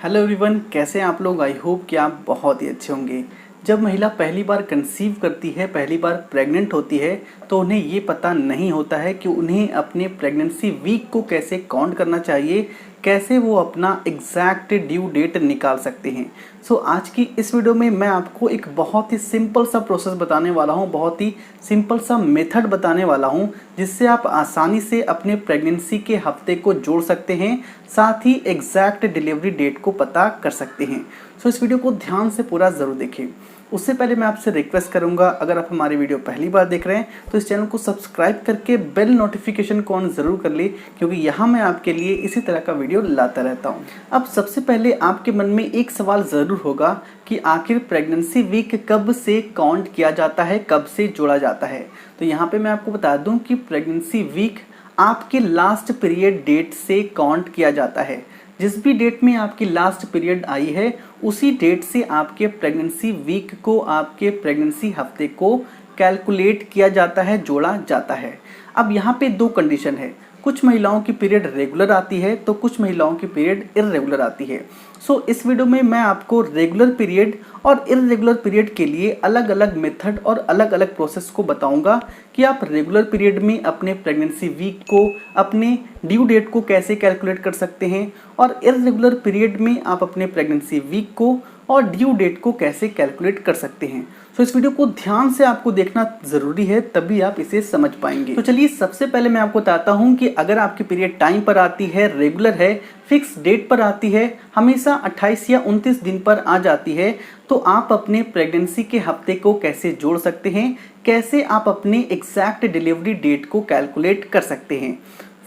Hello everyone, कैसे हैं आप लोग। आई होप कि आप बहुत ही अच्छे होंगे। जब महिला पहली बार कंसीव करती है, पहली बार प्रेग्नेंट होती है, तो उन्हें ये पता नहीं होता है कि उन्हें अपने प्रेगनेंसी वीक को कैसे काउंट करना चाहिए, कैसे वो अपना एग्जैक्ट ड्यू डेट निकाल सकते हैं। सो आज की इस वीडियो में मैं आपको एक बहुत ही सिंपल सा प्रोसेस बताने वाला हूँ, बहुत ही सिंपल सा मेथड बताने वाला हूँ, जिससे आप आसानी से अपने प्रेगनेंसी के हफ्ते को जोड़ सकते हैं, साथ ही एग्जैक्ट डिलीवरी डेट को पता कर सकते हैं। सो इस वीडियो को ध्यान से पूरा ज़रूर देखें। उससे पहले मैं आपसे रिक्वेस्ट करूंगा, अगर आप हमारी वीडियो पहली बार देख रहे हैं तो इस चैनल को सब्सक्राइब करके बेल नोटिफिकेशन को ऑन ज़रूर कर ले, क्योंकि यहाँ मैं आपके लिए इसी तरह का वीडियो लाता रहता हूँ। अब सबसे पहले आपके मन में एक सवाल ज़रूर होगा कि आखिर प्रेगनेंसी वीक कब से काउंट किया जाता है, कब से जोड़ा जाता है। तो यहाँ पर मैं आपको बता दूँ कि प्रेगनेंसी वीक आपके लास्ट पीरियड डेट से काउंट किया जाता है। जिस भी डेट में आपकी लास्ट पीरियड आई है, उसी डेट से आपके प्रेगनेंसी वीक को, आपके प्रेगनेंसी हफ्ते को कैलकुलेट किया जाता है, जोड़ा जाता है। अब यहाँ पे दो कंडीशन है, कुछ महिलाओं की पीरियड रेगुलर आती है तो कुछ महिलाओं की पीरियड इर्रेगुलर आती है। सो इस वीडियो में मैं आपको रेगुलर पीरियड और इर्रेगुलर पीरियड के लिए अलग अलग मेथड और अलग अलग प्रोसेस को बताऊंगा कि आप रेगुलर पीरियड में अपने प्रेगनेंसी वीक को, अपने ड्यू डेट को कैसे कैलकुलेट कर सकते हैं, और इर्रेगुलर पीरियड में आप अपने प्रेगनेंसी वीक को और ड्यू डेट को कैसे कैलकुलेट कर सकते हैं। तो इस वीडियो को ध्यान से आपको देखना जरूरी है, तभी आप इसे समझ पाएंगे। तो चलिए सबसे पहले मैं आपको बताता हूँ कि अगर आपकी पीरियड टाइम पर आती है, रेगुलर है, फिक्स डेट पर आती है, हमेशा 28 या 29 दिन पर आ जाती है, तो आप अपने प्रेगनेंसी के हफ्ते को कैसे जोड़ सकते हैं, कैसे आप अपने एग्जैक्ट डिलीवरी डेट को कैलकुलेट कर सकते हैं।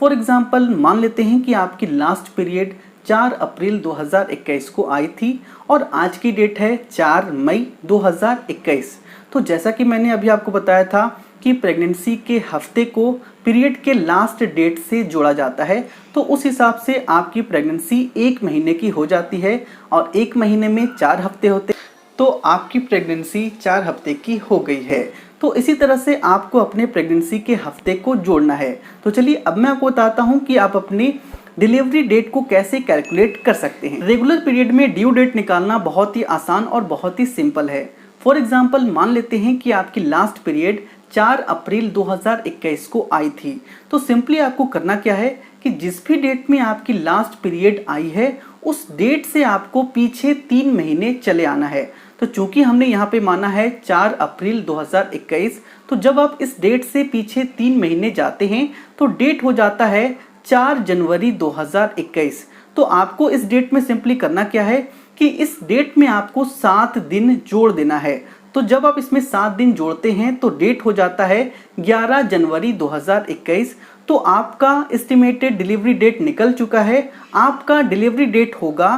फॉर एग्जाम्पल मान लेते हैं कि आपकी लास्ट पीरियड 4 अप्रैल 2021 को आई थी और आज की डेट है 4 मई 2021। तो जैसा कि मैंने अभी आपको बताया था कि प्रेगनेंसी के हफ्ते को पीरियड के लास्ट डेट से जोड़ा जाता है, तो उस हिसाब से आपकी प्रेगनेंसी 1 महीने की हो जाती है और 1 महीने में 4 हफ्ते होते, तो आपकी प्रेगनेंसी 4 हफ्ते की हो गई है। तो इसी तरह से आपको अपने प्रेगनेंसी के हफ्ते को जोड़ना है। तो चलिए अब मैं आपको बताता हूँ कि आप अपनी डिलीवरी डेट को कैसे कैलकुलेट कर सकते हैं। रेगुलर पीरियड में ड्यू डेट निकालना बहुत ही आसान और बहुत ही सिंपल है। फॉर एग्जांपल मान लेते हैं कि आपकी लास्ट पीरियड 4 अप्रैल 2021 को आई थी, तो सिंपली आपको करना क्या है कि जिस भी डेट में आपकी लास्ट पीरियड आई है, उस डेट से आपको पीछे 3 महीने चले आना है। तो चूंकि हमने यहाँ पे माना है 4 अप्रैल 2021, तो जब आप इस डेट से पीछे 3 महीने जाते हैं तो डेट हो जाता है 4 जनवरी 2021। तो आपको इस डेट में सिंपली करना क्या है कि इस डेट में आपको 7 दिन जोड़ देना है। तो जब आप इसमें 7 दिन जोड़ते हैं तो डेट हो जाता है 11 जनवरी 2021। तो आपका एस्टिमेटेड डिलीवरी डेट निकल चुका है, आपका डिलीवरी डेट होगा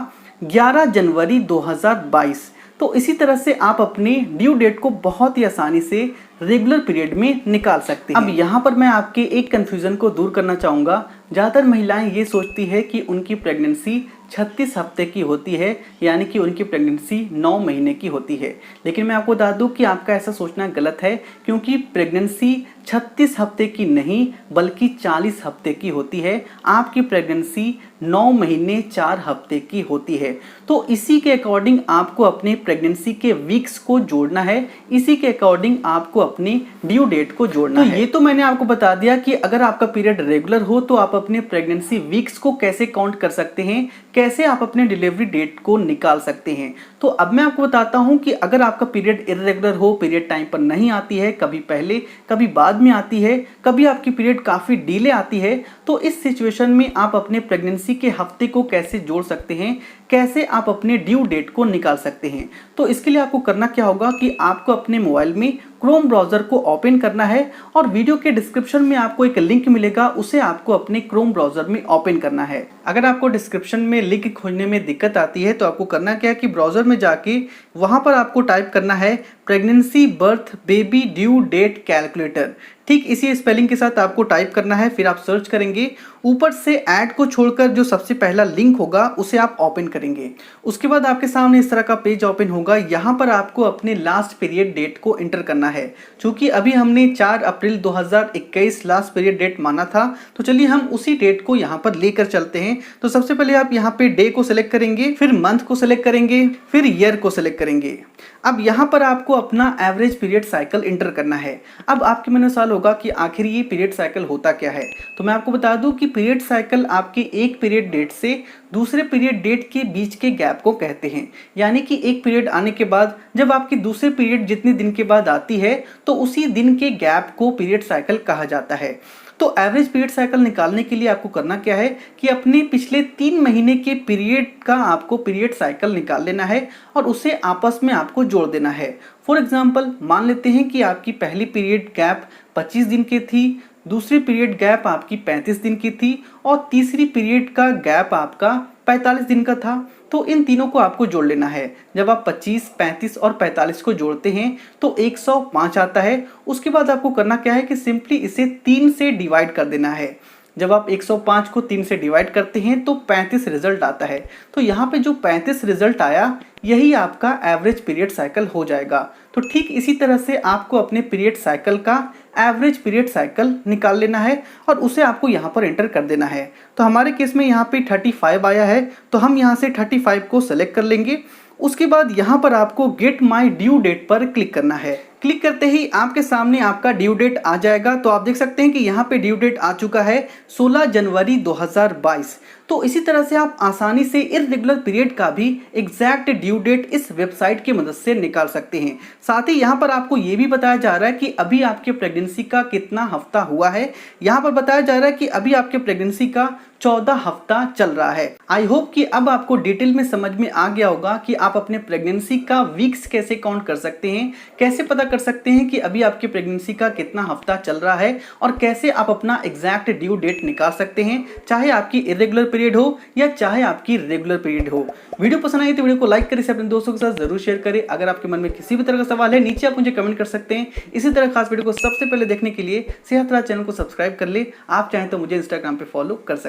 11 जनवरी 2022। तो इसी तरह से आप अपनी ड्यू डेट को बहुत ही आसानी से रेगुलर पीरियड में निकाल सकते हैं। अब यहाँ पर मैं आपके एक कंफ्यूजन को दूर करना चाहूँगा। ज़्यादातर महिलाएं ये सोचती है कि उनकी प्रेगनेंसी 36 हफ्ते की होती है, यानी कि उनकी प्रेगनेंसी 9 महीने की होती है। लेकिन मैं आपको बता दूं कि आपका ऐसा सोचना गलत है, क्योंकि प्रेगनेंसी 36 हफ्ते की नहीं बल्कि 40 हफ्ते की होती है। आपकी प्रेगनेंसी 9 महीने 4 हफ्ते की होती है। तो इसी के अकॉर्डिंग आपको अपने प्रेगनेंसी के वीक्स को जोड़ना है, इसी के अकॉर्डिंग आपको अपनी ड्यू डेट को जोड़ना है। ये तो मैंने आपको बता दिया कि अगर आपका पीरियड रेगुलर हो तो आप अपने प्रेगनेंसी वीक्स को कैसे काउंट कर सकते हैं, कैसे आप अपने डिलीवरी डेट को निकाल सकते हैं। तो अब मैं आपको बताता हूं कि अगर आपका पीरियड इर्रेगुलर हो, पीरियड टाइम पर नहीं आती है, कभी पहले कभी बाद में आती है, कभी आपकी पीरियड काफ़ी डिले आती है, तो इस सिचुएशन में आप अपने प्रेगनेंसी के हफ्ते को कैसे जोड़ सकते हैं, कैसे आप अपने ड्यू डेट को निकाल सकते हैं। तो इसके लिए आपको करना क्या होगा कि आपको अपने मोबाइल में क्रोम ब्राउज़र को ओपन करना है और वीडियो के डिस्क्रिप्शन में आपको एक लिंक मिलेगा, उसे आपको अपने क्रोम ब्राउज़र में ओपन करना है। अगर आपको डिस्क्रिप्शन में लिंक खोजने में दिक्कत आती है तो आपको करना क्या है कि ब्राउज़र में जाके वहाँ पर आपको टाइप करना है pregnancy birth baby due date calculator. ठीक इसी स्पेलिंग के साथ आपको टाइप करना है, फिर आप सर्च करेंगे, ऊपर से ऐड को छोड़कर जो सबसे पहला लिंक होगा उसे आप ओपन करेंगे। उसके बाद आपके सामने इस तरह का पेज ओपन होगा। यहाँ पर आपको अपने लास्ट पीरियड डेट को एंटर करना है। चूंकि अभी हमने 4 अप्रैल 2021 लास्ट पीरियड डेट माना था, तो चलिए हम उसी डेट को यहाँ पर लेकर चलते हैं। तो सबसे पहले आप यहाँ पे डे को सिलेक्ट करेंगे, फिर मंथ को सिलेक्ट करेंगे, फिर ईयर को सिलेक्ट करेंगे। अब यहाँ पर आपको अपना एवरेज पीरियड साइकिल एंटर करना है। अब आपके मन में सवाल होगा कि आखिर ये पीरियड साइकिल होता क्या है। तो मैं आपको बता दूं कि पीरियड साइकिल आपके एक पीरियड डेट से दूसरे पीरियड डेट के बीच के गैप को कहते हैं। यानी कि एक पीरियड आने के बाद जब आपकी दूसरे पीरियड जितने दिन के बाद आती है, तो उसी दिन के गैप को पीरियड साइकिल कहा जाता है। तो एवरेज पीरियड साइकिल निकालने के लिए आपको करना क्या है कि अपने पिछले 3 महीने के पीरियड का आपको पीरियड साइकिल निकाल लेना है और उसे आपस में आपको जोड़ देना है। फॉर एग्जांपल मान लेते हैं कि आपकी पहली पीरियड गैप 25 दिन की थी, दूसरी पीरियड गैप आपकी 35 दिन की थी और तीसरी पीरियड का गैप आपका 45 दिन का था। तो इन तीनों को आपको जोड़ लेना है। जब आप 25, 35 और 45 को जोड़ते हैं तो 105 आता है। उसके बाद आपको करना क्या है कि सिंपली इसे 3 से डिवाइड कर देना है। जब आप 105 को 3 से डिवाइड करते हैं तो 35 रिजल्ट आता है। तो यहाँ पे जो 35 रिजल्ट आया, यही आपका एवरेज पीरियड साइकिल हो जाएगा। तो ठीक इसी तरह से आपको अपने पीरियड साइकिल का एवरेज पीरियड साइकिल निकाल लेना है और उसे आपको यहाँ पर एंटर कर देना है। तो हमारे केस में यहाँ पे 35 आया है, तो हम यहाँ से 35 को सेलेक्ट कर लेंगे। उसके बाद यहाँ पर आपको गेट माई ड्यू डेट पर क्लिक करना है। क्लिक करते ही आपके सामने आपका ड्यू डेट आ जाएगा। तो आप देख सकते हैं कि यहाँ पे ड्यू डेट आ चुका है 16 जनवरी 2022। तो इसी तरह से आप आसानी से इररेगुलर पीरियड का भी एग्जैक्ट ड्यू डेट इस वेबसाइट की मदद से निकाल सकते हैं। साथ ही यहाँ पर आपको ये भी बताया जा रहा है कि अभी आपके प्रेगनेंसी का कितना हफ्ता हुआ है। यहाँ पर बताया जा रहा है कि अभी आपके प्रेगनेंसी का 14 हफ्ता चल रहा है। आई होप कि अब आपको डिटेल में समझ में आ गया होगा कि आप अपने प्रेगनेंसी का वीक्स कैसे काउंट कर सकते हैं, कैसे पता कर सकते हैं कि अभी आपके प्रेगनेंसी का कितना हफ्ता चल रहा है और कैसे आप अपना एग्जैक्ट ड्यू डेट निकाल सकते हैं, चाहे आपकी इरेगुलर पीरियड हो या चाहे आपकी रेगुलर पीरियड हो। वीडियो पसंद आई तो वीडियो को लाइक करें, अपने दोस्तों के साथ जरूर शेयर करें। अगर आपके मन में किसी भी तरह का सवाल है, नीचे आप मुझे कमेंट कर सकते हैं। इसी तरह खास वीडियो को सबसे पहले देखने के लिए सेहत राज चैनल को सब्सक्राइब कर ले। आप चाहें तो मुझे इंस्टाग्राम पे फॉलो कर सकते हैं।